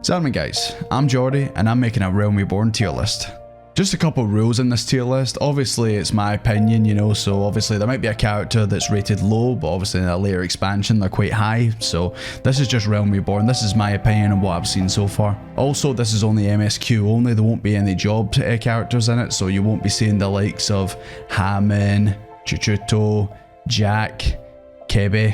So anyway guys, I'm Jordy and I'm making a Realm Reborn tier list. Just a couple rules in this tier list. Obviously it's my opinion, you know, so obviously there might be a character that's rated low, but obviously in a later expansion they're quite high. So this is just Realm Reborn. This is my opinion and what I've seen so far. Also, this is only MSQ only. There won't be any job characters in it, so you won't be seeing the likes of Hammond, Chuchuto, Jack, Kebe.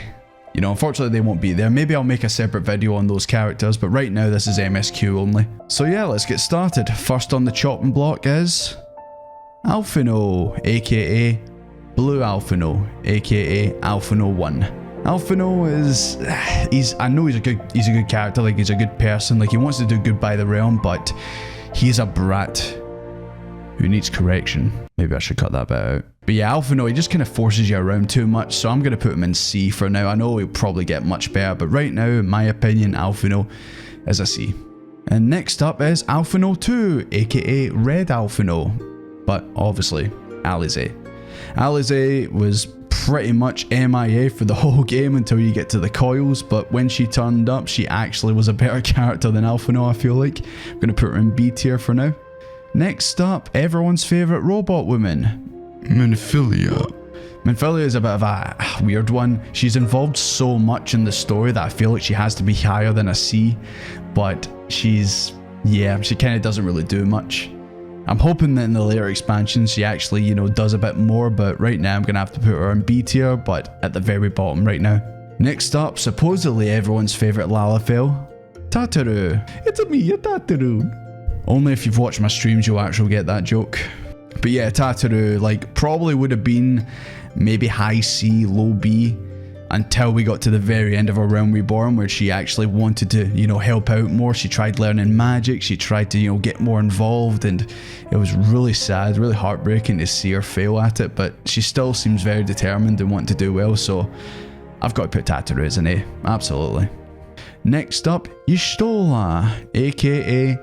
You know, unfortunately they won't be there. Maybe I'll make a separate video on those characters, but right now this is MSQ only. So yeah, let's get started. First on the chopping block is Alphino, aka Blue Alphino, aka Alphino 1. Alphino is, I know he's a good character, like he's a good person, like he wants to do good by the realm, but he's a brat who needs correction. Maybe I should cut that bit out. But yeah, Alphino, he just kind of forces you around too much, so I'm going to put him in C for now. I know he'll probably get much better, but right now, in my opinion, Alphino is a C. And next up is Alphino 2, aka Red Alphino, but obviously, Alize. Alize was pretty much MIA for the whole game until you get to the coils, but when she turned up, she actually was a better character than Alphino, I feel like. I'm going to put her in B tier for now. Next up, everyone's favourite robot woman, Minfilia. Minfilia is a bit of a weird one. She's involved so much in the story that I feel like she has to be higher than a C, but she kind of doesn't really do much. I'm hoping that in the later expansions she actually, you know, does a bit more, but right now I'm going to have to put her in B tier, but at the very bottom right now. Next up, supposedly everyone's favourite Lalafell, Tataru. It's me, Tataru. Only if you've watched my streams you'll actually get that joke. But yeah, Tataru, like, probably would have been maybe high C, low B, until we got to the very end of her Realm Reborn, where she actually wanted to, you know, help out more. She tried learning magic, she tried to, you know, get more involved, and it was really sad, really heartbreaking to see her fail at it, but she still seems very determined and wanting to do well, so I've got to put Tataru as an A, absolutely. Next up, Y'shtola, aka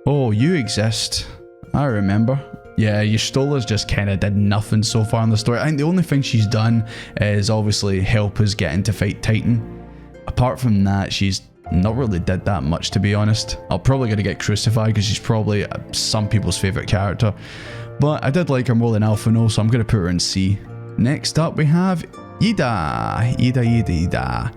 Oh, You Exist. I remember. Yeah, Y'shtola's just kind of did nothing so far in the story. I think the only thing she's done is obviously help us get into fight Titan. Apart from that, she's not really did that much, to be honest. I'm probably going to get crucified because she's probably some people's favourite character. But I did like her more than Alphino, so I'm going to put her in C. Next up we have Ida. Ida.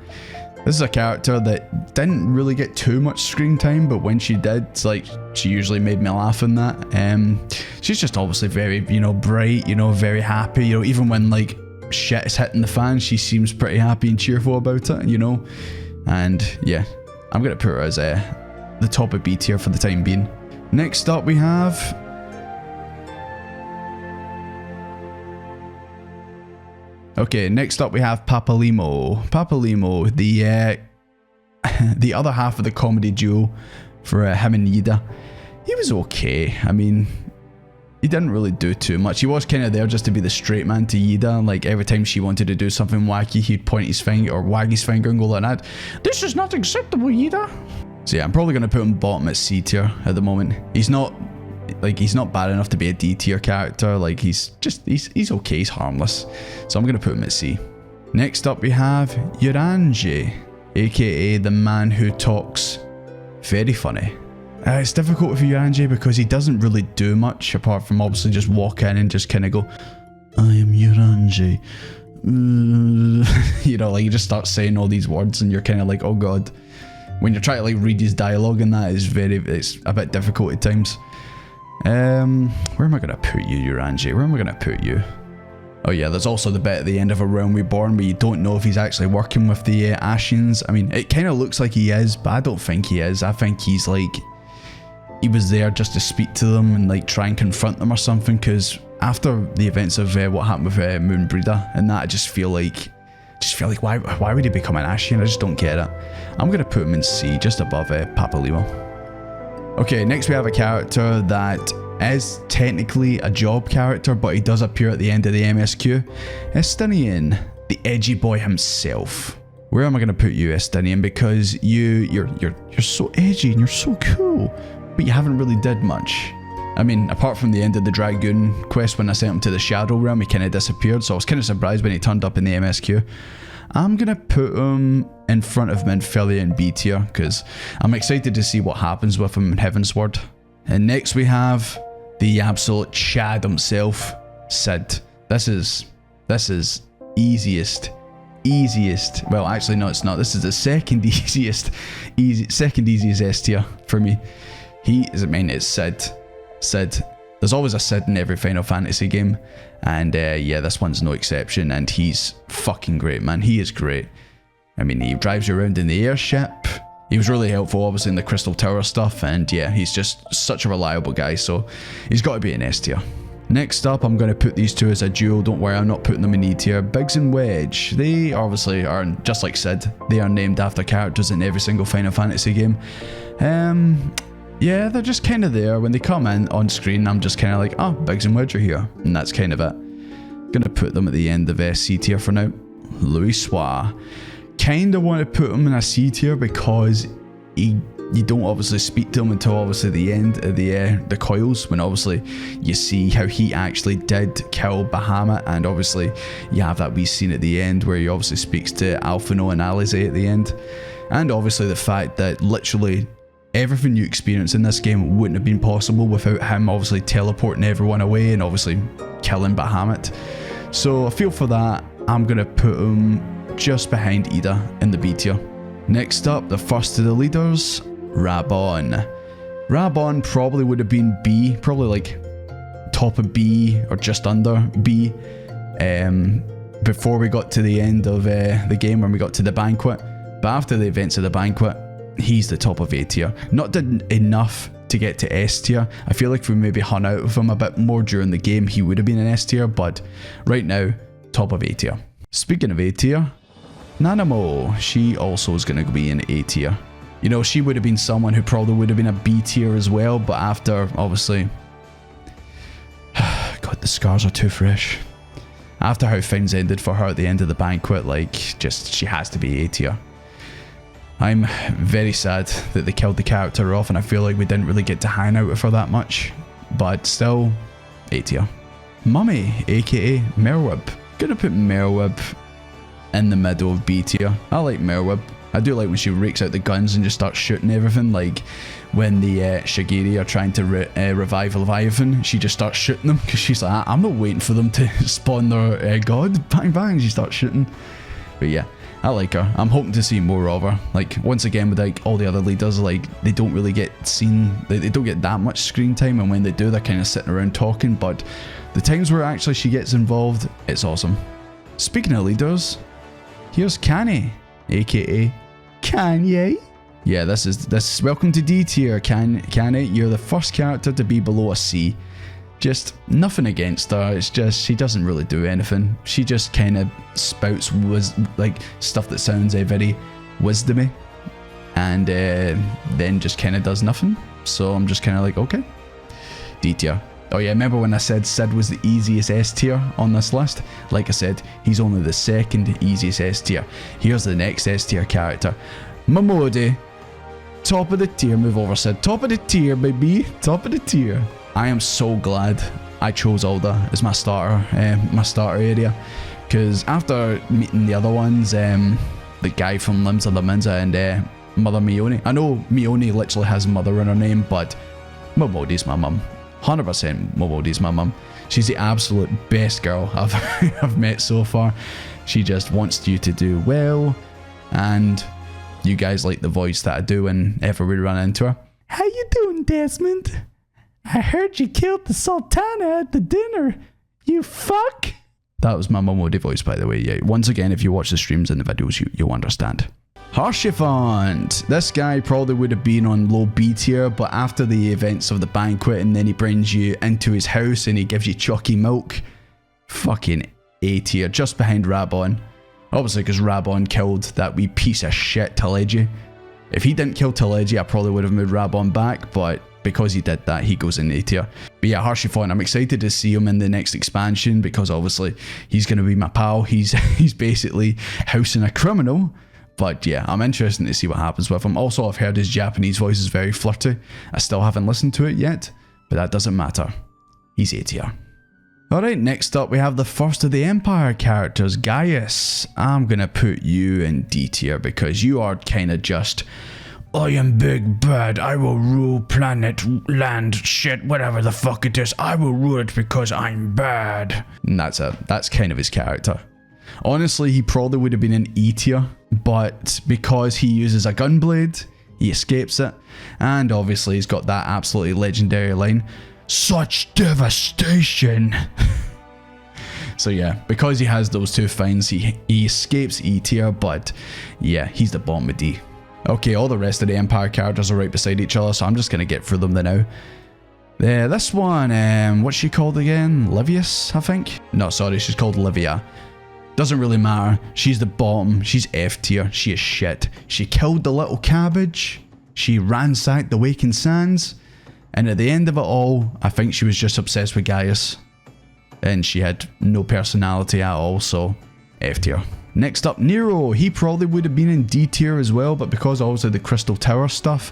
This is a character that didn't really get too much screen time, but when she did, it's like, she usually made me laugh in that. She's just obviously very, you know, bright, you know, very happy, you know, even when like shit is hitting the fan, she seems pretty happy and cheerful about it, you know. And yeah, I'm going to put her as the top of B tier for the time being. Next up we have Okay, next up we have Papalimo. Papalimo, the other half of the comedy duo for him and Ida. He was okay. I mean, he didn't really do too much. He was kind of there just to be the straight man to Ida. Like every time she wanted to do something wacky, he'd point his finger or wag his finger and go like that. This is not acceptable, Ida. So yeah, I'm probably going to put him bottom at C tier at the moment. He's not bad enough to be a D tier character. Like he's okay, he's harmless. So I'm gonna put him at C. Next up we have Eorzea, aka the man who talks very funny. It's difficult with Eorzea because he doesn't really do much apart from obviously just walk in and just kind of go, I am Eorzea. You know, like you just start saying all these words and you're kind of like, oh god. When you're trying to like read his dialogue and that is it's a bit difficult at times. Where am I going to put you, Eorzea? Where am I going to put you? Oh yeah, there's also the bit at the end of A Realm Reborn where you don't know if he's actually working with the Ashians. I mean, it kind of looks like he is, but I don't think he is. I think he's like, he was there just to speak to them and like try and confront them or something, because after the events of what happened with Moonbreeder and that, I just feel like why would he become an Ashian? I just don't get it. I'm going to put him in C, just above Papalimo. Okay, next we have a character that is technically a job character, but he does appear at the end of the MSQ. Estinian, the edgy boy himself. Where am I going to put you, Estinian? Because you're so edgy and you're so cool, but you haven't really did much. I mean, apart from the end of the Dragoon quest when I sent him to the Shadow Realm, he kind of disappeared, so I was kind of surprised when he turned up in the MSQ. I'm going to put him in front of Minfilia in B tier, because I'm excited to see what happens with him in Heavensward. And next we have the absolute Chad himself, Sid. This is easiest. Well, actually, no, it's not. This is the second easiest S tier for me. It's Sid. There's always a Sid in every Final Fantasy game, and yeah, this one's no exception, and he's fucking great, man. He is great. I mean, he drives you around in the airship. He was really helpful, obviously, in the Crystal Tower stuff, and yeah, he's just such a reliable guy, so he's got to be an S tier. Next up, I'm going to put these two as a duo. Don't worry, I'm not putting them in E tier. Biggs and Wedge. They obviously are, just like Sid, they are named after characters in every single Final Fantasy game. Yeah, they're just kind of there. When they come in on screen, I'm just kind of like, oh, Biggs and Wedge are here. And that's kind of it. Gonna put them at the end of C tier for now. Louis Soir. Kind of want to put him in a C tier because you don't obviously speak to him until obviously the end of the coils, when obviously you see how he actually did kill Bahamut, and obviously you have that wee scene at the end where he obviously speaks to Alphino and Alize at the end. And obviously the fact that literally everything you experience in this game wouldn't have been possible without him obviously teleporting everyone away and obviously killing Bahamut. So I feel for that, I'm going to put him just behind Ida in the B tier. Next up, the first of the leaders, Reborn. Reborn probably would have been B, probably like top of B or just under B, before we got to the end of the game, when we got to the banquet. But after the events of the banquet, he's the top of A tier. Not did enough to get to S tier. I feel like if we maybe hung out with him a bit more during the game, he would have been an S tier, but right now, top of A tier. Speaking of A tier, Nanamo, she also is going to be in A tier. You know, she would have been someone who probably would have been a B tier as well, but after, obviously... God, the scars are too fresh. After how things ended for her at the end of the banquet, like, just, she has to be A tier. I'm very sad that they killed the character off, and I feel like we didn't really get to hang out with her that much, but still, A tier. Mummy, aka Merwib. Gonna put Merwib in the middle of B tier. I like Merwib. I do like when she rakes out the guns and just starts shooting everything, like when the Shigiri are trying to revive Leviathan, she just starts shooting them, because she's like, I'm not waiting for them to spawn their god. Bang bang, she starts shooting. But yeah, I like her. I'm hoping to see more of her. Like, once again, with like all the other leaders, like, they don't really get seen, they don't get that much screen time, and when they do, they're kind of sitting around talking, but the times where actually she gets involved, it's awesome. Speaking of leaders, here's Kanye, aka Kanye. Yeah, this is welcome to D tier, Kanye. You're the first character to be below a C. Just nothing against her, it's just she doesn't really do anything. She just kind of spouts like stuff that sounds very wisdomy, and then just kind of does nothing. So I'm just kind of like, okay, D tier. Oh yeah, remember when I said Sid was the easiest S tier on this list? Like I said, he's only the second easiest S tier. Here's the next S tier character, Momodi. Top of the tier, move over, Sid. Top of the tier, baby. Top of the tier. I am so glad I chose Alda as my starter area, because after meeting the other ones, the guy from Limbs of the Minza and Mother Mione. I know Mione literally has mother in her name, but Momodi's my mum. 100% Momodi's my mum. She's the absolute best girl I've met so far. She just wants you to do well, and you guys like the voice that I do whenever we run into her. How you doing, Desmond? I heard you killed the Sultana at the dinner. You fuck. That was my Momodi voice, by the way. Yeah. Once again, if you watch the streams and the videos, you'll understand. Harshifant. This guy probably would have been on low B tier, but after the events of the banquet, and then he brings you into his house and he gives you chalky milk, fucking A tier, just behind Rabon. Obviously, because Rabon killed that wee piece of shit Teleji. If he didn't kill Teleji, I probably would have moved Rabon back, but because he did that, he goes in A tier. But yeah, Harshifant, I'm excited to see him in the next expansion, because obviously he's going to be my pal. He's basically housing a criminal. But yeah, I'm interested to see what happens with him. Also, I've heard his Japanese voice is very flirty. I still haven't listened to it yet, but that doesn't matter. He's A tier. Alright, next up we have the first of the Empire characters, Gaius. I'm gonna put you in D tier because you are kind of just, I am big bad, I will rule planet, land, shit, whatever the fuck it is, I will rule it because I'm bad. And that's it, that's kind of his character. Honestly, he probably would have been an E tier, but because he uses a gunblade, he escapes it, and obviously he's got that absolutely legendary line, such devastation. So yeah, because he has those two finds, he escapes E tier, but yeah, he's the bottom of D. Okay, all the rest of the Empire characters are right beside each other, so I'm just gonna get through them now. This one, what's she called again? Livius, I think? No, sorry, she's called Livia. Doesn't really matter. She's the bottom. She's F tier. She is shit. She killed the little cabbage. She ransacked the Waking Sands. And at the end of it all, I think she was just obsessed with Gaius. And she had no personality at all, so F tier. Next up, Nero. He probably would have been in D tier as well, but because obviously the Crystal Tower stuff,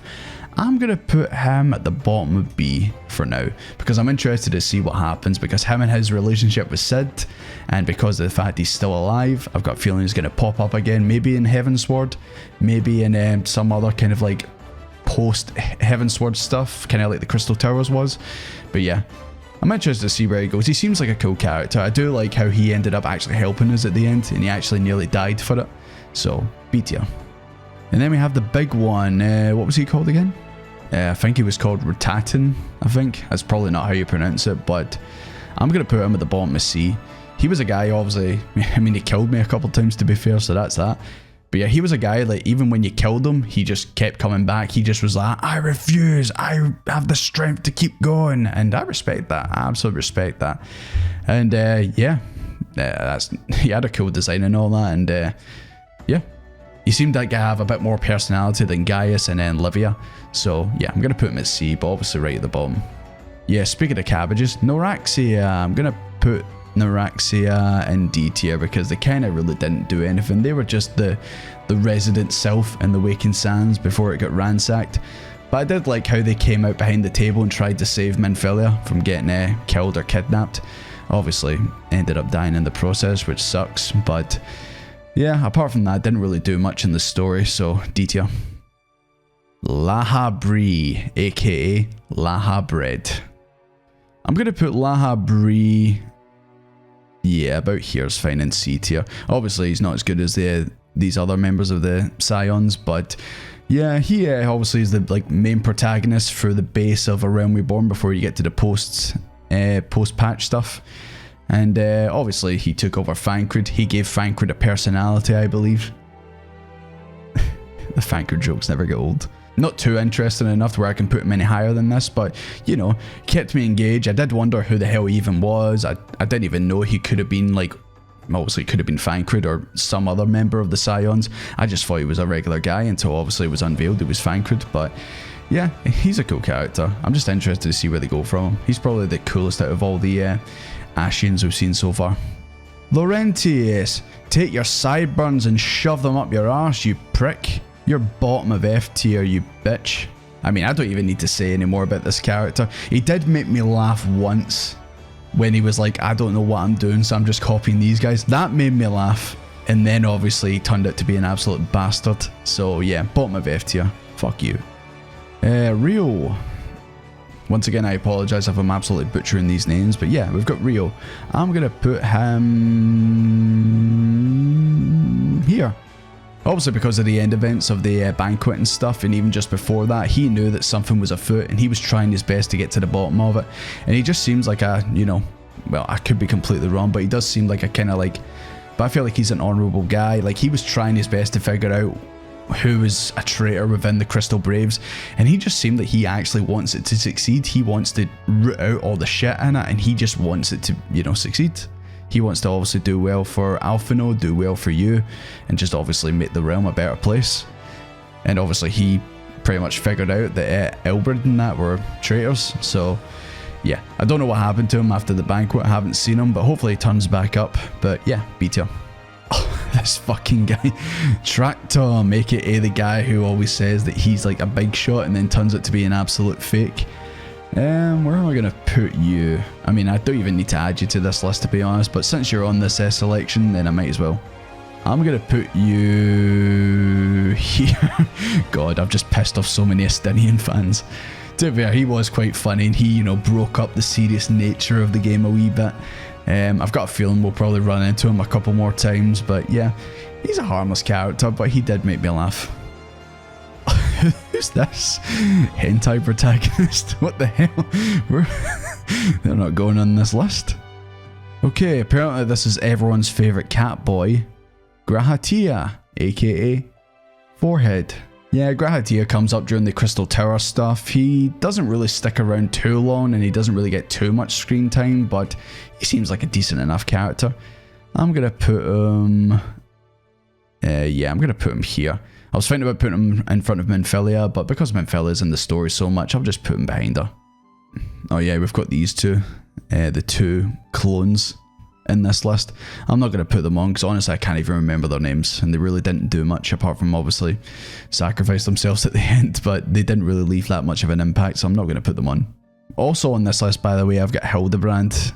I'm going to put him at the bottom of B for now, because I'm interested to see what happens, because him and his relationship with Sid, and because of the fact he's still alive, I've got a feeling he's going to pop up again, maybe in Heavensward, maybe in some other kind of like post-Heavensward stuff, kind of like the Crystal Towers was. But yeah, I'm interested to see where he goes. He seems like a cool character. I do like how he ended up actually helping us at the end, and he actually nearly died for it. So, B tier. And then we have the big one. What was he called again? I think he was called Ratatin, I think. That's probably not how you pronounce it, but I'm going to put him at the bottom of C. He was a guy, obviously, I mean, he killed me a couple times to be fair, so that's that. But yeah, he was a guy, like, even when you killed him, he just kept coming back. He just was like, I refuse, I have the strength to keep going. And I respect that, I absolutely respect that. And yeah, he had a cool design and all that, and yeah. He seemed like to have a bit more personality than Gaius and then Livia. So yeah, I'm going to put him at C, but obviously right at the bottom. Yeah, speaking of cabbages, Neuraxia. I'm going to put Neuraxia in D tier because they kind of really didn't do anything. They were just the resident self in the Waking Sands before it got ransacked. But I did like how they came out behind the table and tried to save Minfilia from getting killed or kidnapped. Obviously, ended up dying in the process, which sucks, but yeah, apart from that, didn't really do much in the story, so D tier. Laha Bree, aka Laha Bread. I'm going to put Laha Bree, yeah, about here is fine in C tier. Obviously, he's not as good as these other members of the Scions, but yeah, he obviously is the like main protagonist for the base of A Realm Reborn before you get to the post-patch stuff. And obviously he took over Thancred. He gave Thancred a personality, I believe. The Thancred jokes never get old. Not too interesting enough to where I can put him any higher than this, but you know, kept me engaged. I did wonder who the hell he even was. I didn't even know he could have been like, obviously it could have been Thancred or some other member of the Scions. I just thought he was a regular guy until obviously it was unveiled it was Thancred, but yeah, he's a cool character. I'm just interested to see where they go from him. He's probably the coolest out of all the Ashians we've seen so far. Laurentius, take your sideburns and shove them up your arse, you prick. You're bottom of F tier, you bitch. I mean, I don't even need to say any more about this character. He did make me laugh once when he was like, I don't know what I'm doing, so I'm just copying these guys. That made me laugh. And then obviously he turned out to be an absolute bastard. So yeah, bottom of F tier. Fuck you. Rio. Once again, I apologise if I'm absolutely butchering these names, but yeah, we've got Rio. I'm going to put him here. Obviously because of the end events of the banquet and stuff, and even just before that, he knew that something was afoot and he was trying his best to get to the bottom of it. And he just seems like a, you know, well, I could be completely wrong, but he does seem like a kind of like, but I feel like he's an honourable guy. Like he was trying his best to figure out who was a traitor within the Crystal Braves, and he just seemed that he actually wants it to succeed. He wants to root out all the shit in it, and he just wants it to, you know, succeed. He wants to obviously do well for Alphino, do well for you, and just obviously make the realm a better place. And obviously he pretty much figured out that Elbrid and that were traitors, so yeah, I don't know what happened to him after the banquet. I haven't seen him, but hopefully he turns back up. But yeah, B tier. Oh, this fucking guy, Tractom, aka the guy who always says that he's like a big shot and then turns out to be an absolute fake. Where am I going to put you? I mean, I don't even need to add you to this list, to be honest, but since you're on this selection, then I might as well. I'm going to put you here. God, I've just pissed off so many Estinian fans. To be fair, he was quite funny, and he, you know, broke up the serious nature of the game a wee bit. I've got a feeling we'll probably run into him a couple more times, but yeah, he's a harmless character, but he did make me laugh. Who's this? Hentai protagonist? What the hell? They're not going on this list. Okay, apparently this is everyone's favourite cat boy, Grahatia, aka Forehead. Yeah, Grahatia comes up during the Crystal Tower stuff. He doesn't really stick around too long and he doesn't really get too much screen time, but he seems like a decent enough character. I'm going to put him... yeah, I'm going to put him here. I was thinking about putting him in front of Minfilia, but because Minfilia's in the story so much, I'll just put him behind her. Oh yeah, we've got these two. The two clones in this list. I'm not going to put them on because honestly I can't even remember their names, and they really didn't do much apart from obviously sacrifice themselves at the end, but they didn't really leave that much of an impact, so I'm not going to put them on. Also on this list, by the way, I've got Hildebrand.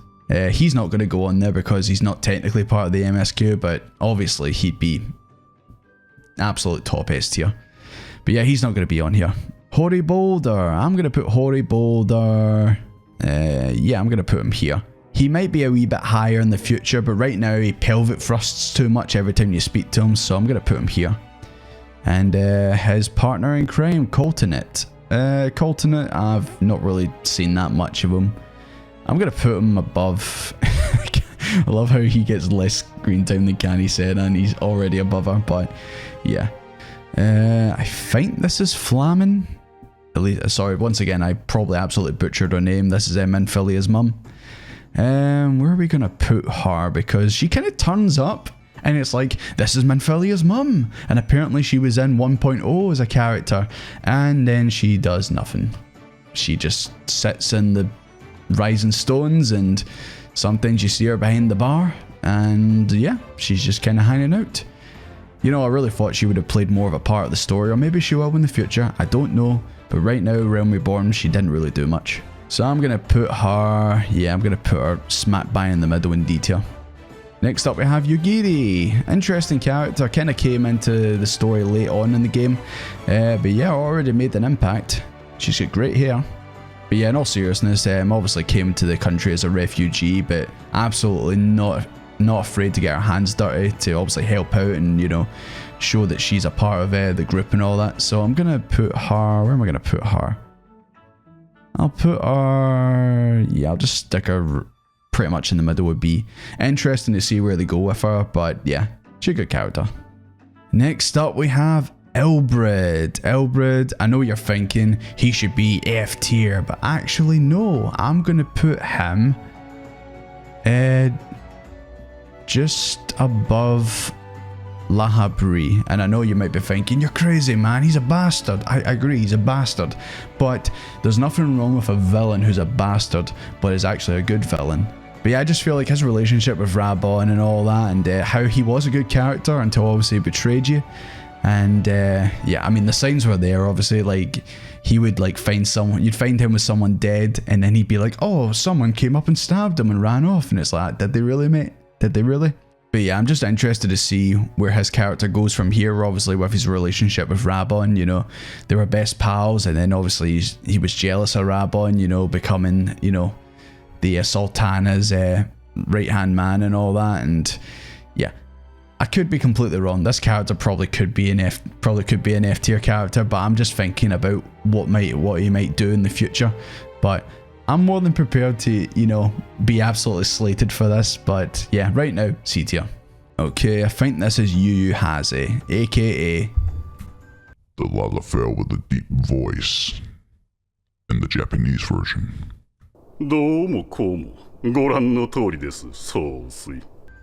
He's not going to go on there because he's not technically part of the MSQ, but obviously he'd be absolute top S tier. But yeah, he's not going to be on here. Hoary Boulder. I'm going to put Hoary Boulder. Yeah, I'm going to put him here. He might be a wee bit higher in the future, but right now he pelvic thrusts too much every time you speak to him, so I'm going to put him here. And his partner in crime, Coltonet. Coltonet, I've not really seen that much of him. I'm going to put him above... I love how he gets less screen time than Canny said, and he's already above her, but yeah. I think this is Flamin. At least, sorry, once again, I probably absolutely butchered her name. This is Minfilia's mum. Where are we going to put her? Because she kind of turns up, and it's like, this is Minfilia's mum. And apparently she was in 1.0 as a character, and then she does nothing. She just sits in the Rising Stones, and sometimes you see her behind the bar, and yeah, she's just kind of hanging out. You know, I really thought she would have played more of a part of the story, or maybe she will in the future, I don't know. But right now, Realm Reborn, she didn't really do much. So I'm going to put her, yeah, I'm going to put her smack bang in the middle in detail. Next up we have Yugiri. Interesting character, kind of came into the story late on in the game. But yeah, already made an impact. She's got great hair. But yeah, in all seriousness, obviously came to the country as a refugee, but absolutely not afraid to get her hands dirty to obviously help out and, you know, show that she's a part of the group and all that. So I'm going to put her, where am I going to put her? I'll put her, yeah, I'll just stick her pretty much in the middle. Would be interesting to see where they go with her, but yeah, she's a good character. Next up we have Elbrid. Elbrid, I know you're thinking he should be F tier, but actually no, I'm going to put him just above Lahabri. And I know you might be thinking, you're crazy, man, he's a bastard. I agree, he's a bastard, but there's nothing wrong with a villain who's a bastard but is actually a good villain. But yeah, I just feel like his relationship with Rabon and all that, and how he was a good character until obviously he betrayed you. And yeah, I mean, the signs were there, obviously, like he would like find someone, you'd find him with someone dead, and then he'd be like, oh, someone came up and stabbed him and ran off, and it's like, did they really, mate? Did they really? But yeah, I'm just interested to see where his character goes from here, obviously with his relationship with Rabon. You know, they were best pals, and then obviously he was jealous of Rabon, you know, becoming, you know, the Sultana's right-hand man and all that. And yeah, I could be completely wrong. This character probably could be an F tier character, but I'm just thinking about what he might do in the future. But I'm more than prepared to, you know, be absolutely slated for this, but yeah, right now, C tier. Okay, I think this is Yu Haze, aka the Lalafell with a deep voice in the Japanese version.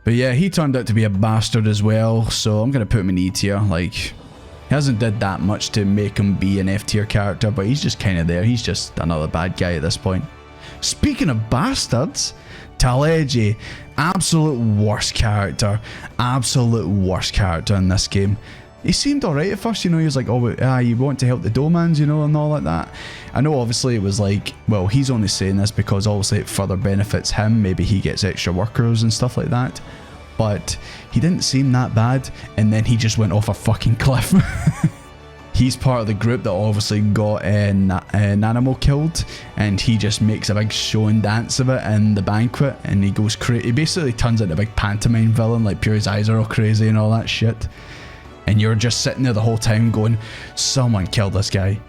But yeah, he turned out to be a bastard as well, so I'm gonna put him in E tier. Like, he hasn't did that much to make him be an F tier character, but he's just kind of there. He's just another bad guy at this point. Speaking of bastards, Taleji, absolute worst character in this game. he seemed alright at first, you know, he was like, oh, you want to help the domans, you know, and all like that. I know obviously it was like, well, he's only saying this because obviously it further benefits him, maybe he gets extra workers and stuff like that, but he didn't seem that bad, and then he just went off a fucking cliff. He's part of the group that obviously got Nanamo killed, and he just makes a big show and dance of it in the banquet, and he goes crazy. He basically turns into a big pantomime villain, like pure his eyes are all crazy and all that shit. And you're just sitting there the whole time going, someone kill this guy.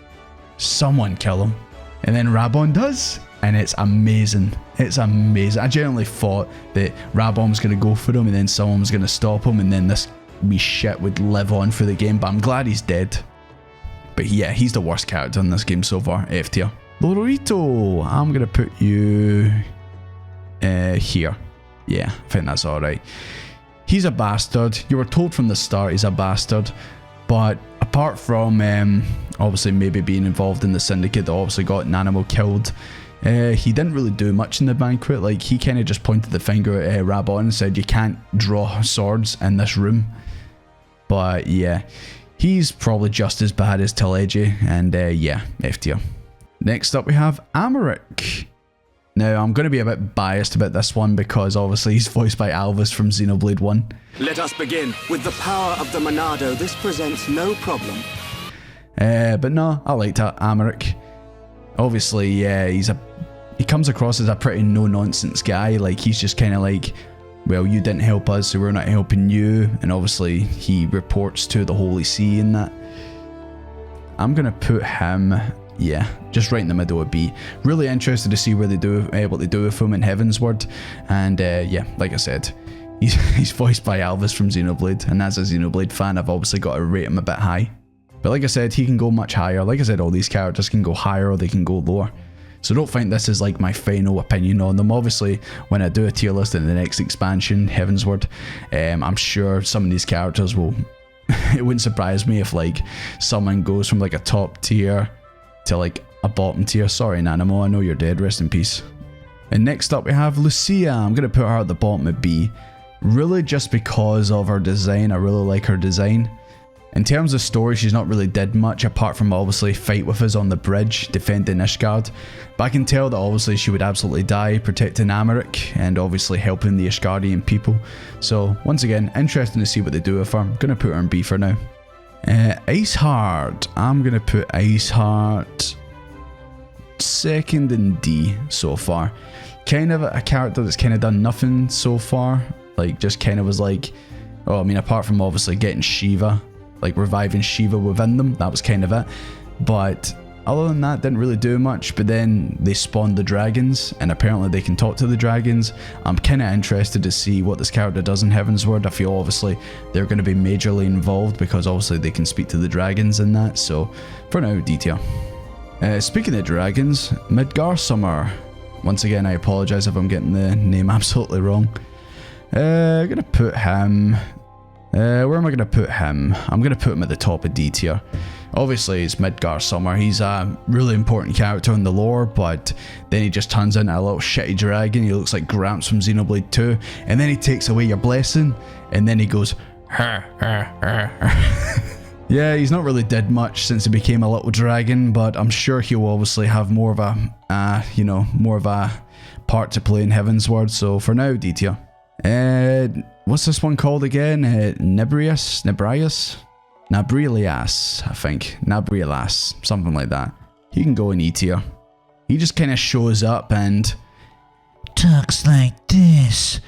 Someone kill him. And then Reborn does, and it's amazing. It's amazing. I genuinely thought that Reborn was going to go for him, and then someone was going to stop him, and then this wee shit would live on for the game, but I'm glad he's dead. But yeah, he's the worst character in this game so far, F tier. Lorito, I'm going to put you here. Yeah, I think that's alright. He's a bastard. You were told from the start he's a bastard. But apart from obviously maybe being involved in the syndicate that obviously got Nanamo killed, he didn't really do much in the banquet. Like, he kind of just pointed the finger at Reborn and said, you can't draw swords in this room. But yeah, he's probably just as bad as Teleji, and yeah, F tier. Next up we have Amaric. Now, I'm going to be a bit biased about this one because obviously he's voiced by Alvis from Xenoblade 1. Let us begin. With the power of the Monado, this presents no problem. But no, I liked Amaric. Obviously, yeah, he comes across as a pretty no-nonsense guy. Like, he's just kind of like, well, you didn't help us, so we're not helping you. And obviously, he reports to the Holy See and that. I'm going to put him... yeah, just right in the middle of B. Really interested to see where they do what they do with him in Heavensward, and yeah, like I said, he's voiced by Alvis from Xenoblade, and as a Xenoblade fan, I've obviously got to rate him a bit high. But like I said, he can go much higher. Like I said, all these characters can go higher or they can go lower. So don't think this is like my final opinion on them. Obviously, when I do a tier list in the next expansion, Heavensward, I'm sure some of these characters will. It wouldn't surprise me if like someone goes from like a top tier to like a bottom tier. Sorry, Nanamo, I know you're dead, rest in peace. And next up we have Lucia. I'm going to put her at the bottom of B. Really just because of her design. I really like her design. In terms of story, she's not really did much apart from obviously fight with us on the bridge, defending Ishgard. But I can tell that obviously she would absolutely die protecting Amaric and obviously helping the Ishgardian people. So once again, interesting to see what they do with her. I'm going to put her in B for now. Iceheart. I'm going to put Iceheart second in D so far. Kind of a character that's kind of done nothing so far. Like, just kind of was like, oh, I mean, apart from obviously getting Shiva, like reviving Shiva within them, that was kind of it. But other than that, didn't really do much. But then they spawned the dragons, and apparently they can talk to the dragons. I'm kind of interested to see what this character does in Heavensward. I feel obviously they're going to be majorly involved because obviously they can speak to the dragons and that. So for now, D tier. Speaking of dragons, Midgar Summer. Once again, I apologize if I'm getting the name absolutely wrong. I'm going to put him... where am I going to put him? I'm going to put him at the top of D tier. Obviously, it's Midgar Summer. He's a really important character in the lore, but then he just turns into a little shitty dragon. He looks like Gramps from Xenoblade 2, and then he takes away your blessing, and then he goes, yeah, he's not really did much since he became a little dragon, but I'm sure he'll obviously have more of a, more of a part to play in Heavensward. So for now, D tier. What's this one called again? Nabrilias, I think. Nabrilias, something like that. He can go in E tier. He just kind of shows up and talks like this.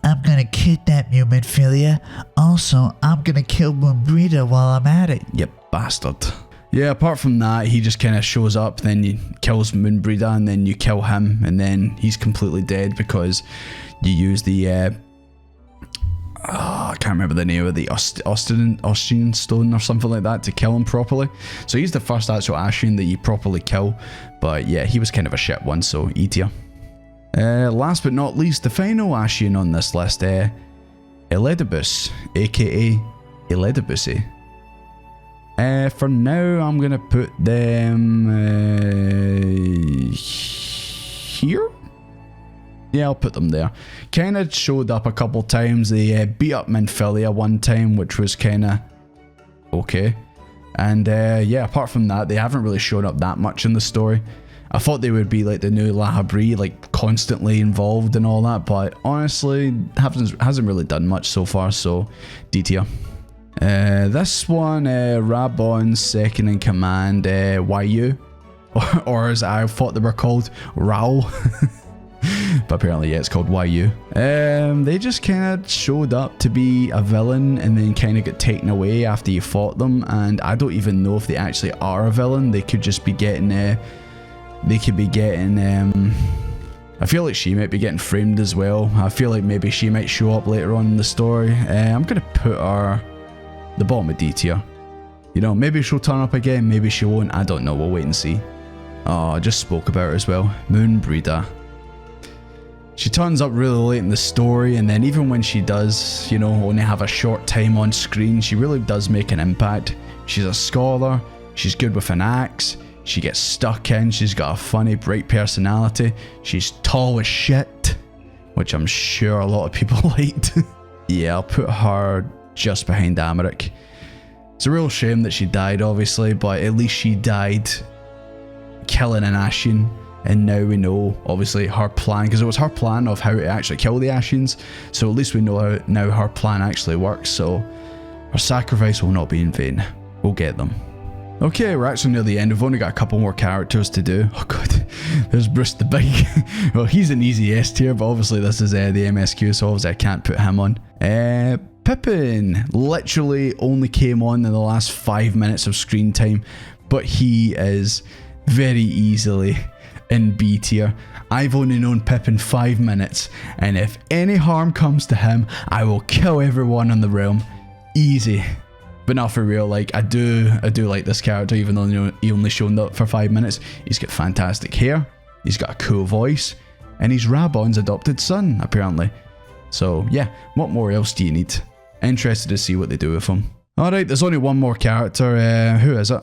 I'm gonna kidnap you, Midfilia. Also, I'm gonna kill Moonbrita while I'm at it. You bastard. Yeah, apart from that, he just kind of shows up, then he kills Moonbrita, and then you kill him, and then he's completely dead because you use the I can't remember the name of the Austrian stone or something like that to kill him properly. So he's the first actual Ashian that you properly kill. But yeah, he was kind of a shit one, so E tier. Last but not least, the final Ashian on this list, Eledibus, aka Eledibus. For now, I'm going to put them here. Yeah, I'll put them there. Kind of showed up a couple times. They beat up Minfilia one time, which was kind of okay. And yeah, apart from that, they haven't really shown up that much in the story. I thought they would be like the new La Habrie, like constantly involved and all that, but honestly, hasn't really done much so far, so D tier. This one, Rabon's second in command, YU, or as I thought they were called, Rao. But apparently, yeah, it's called YU. They just kind of showed up to be a villain and then kind of got taken away after you fought them, and I don't even know if they actually are a villain. They could just be getting, I feel like she might be getting framed as well. I feel like maybe she might show up later on in the story. I'm going to put her the bottom of D tier. You know, maybe she'll turn up again, maybe she won't, I don't know, we'll wait and see. Oh, I just spoke about her as well. Moonbreeder. She turns up really late in the story, and then even when she does, you know, only have a short time on screen, she really does make an impact. She's a scholar, she's good with an axe, she gets stuck in, she's got a funny, bright personality, she's tall as shit, which I'm sure a lot of people liked. Yeah, I'll put her just behind Americ. It's a real shame that she died, obviously, but at least she died killing an Ashen. And now we know, obviously, her plan, because it was her plan of how to actually kill the Ashens. So at least we know how now her plan actually works. So her sacrifice will not be in vain. We'll get them. Okay, we're actually near the end. We've only got a couple more characters to do. Oh god, there's Bruce the Big. Well, he's an easy S tier, but obviously this is the MSQ, so obviously I can't put him on. Pippin literally only came on in the last 5 minutes of screen time, but he is very easily in B tier. I've only known Pippin 5 minutes, and if any harm comes to him, I will kill everyone in the realm. Easy. But not for real, like, I do like this character, even though, you know, he only showed up for 5 minutes. He's got fantastic hair, he's got a cool voice, and he's Rabon's adopted son, apparently. So yeah, what more else do you need? Interested to see what they do with him. Alright, there's only one more character. Who is it?